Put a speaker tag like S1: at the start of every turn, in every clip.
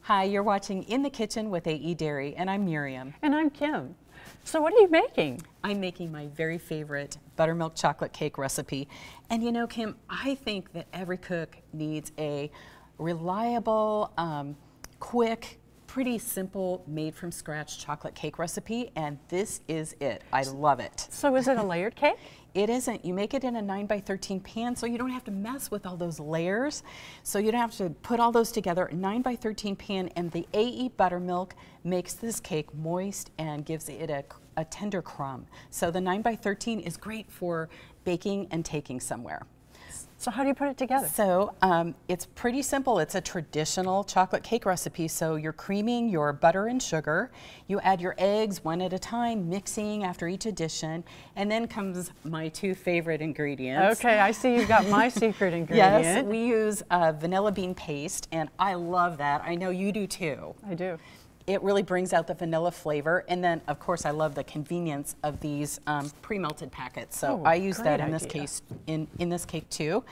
S1: Hi, you're watching In the Kitchen with AE Dairy, and I'm Miriam.
S2: And I'm Kim. So what are you making?
S1: I'm making my very favorite buttermilk chocolate cake recipe. And you know, Kim, I think that every cook needs a reliable, quick, pretty simple, made from scratch chocolate cake recipe, and this is it. I love it.
S2: So is it a layered cake?
S1: It isn't. You make it in a 9x13 pan, so you don't have to mess with all those layers. So you don't have to put all those together. A 9x13 pan, and the AE buttermilk makes this cake moist and gives it a tender crumb. So the 9x13 is great for baking and taking somewhere.
S2: So how do you put it together?
S1: So it's pretty simple. It's a traditional chocolate cake recipe. So you're creaming your butter and sugar. You add your eggs one at a time, mixing after each addition. And then comes my two favorite ingredients.
S2: Okay, I see you've got my secret ingredient.
S1: Yes, we use vanilla bean paste, and I love that. I know you do too.
S2: I do.
S1: It really brings out the vanilla flavor, and then of course I love the convenience of these pre-melted packets. So I use that in this case, in this cake too.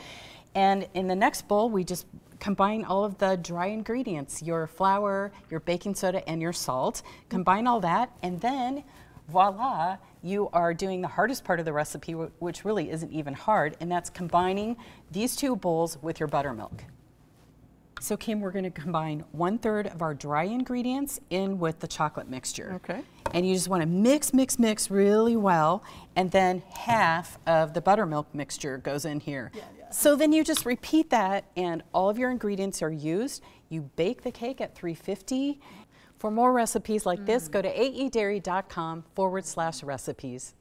S1: And in the next bowl, we just combine all of the dry ingredients: your flour, your baking soda, and your salt. Combine all that, and then voila, you are doing the hardest part of the recipe, which really isn't even hard, and that's combining these two bowls with your buttermilk. So Kim, we're going to combine 1/3 of our dry ingredients in with the chocolate mixture.
S2: Okay.
S1: And you just want to mix, mix, mix really well, and then half of the buttermilk mixture goes in here. Yeah. So then you just repeat that, and all of your ingredients are used. You bake the cake at 350. For more recipes like this, go to aedairy.com/recipes.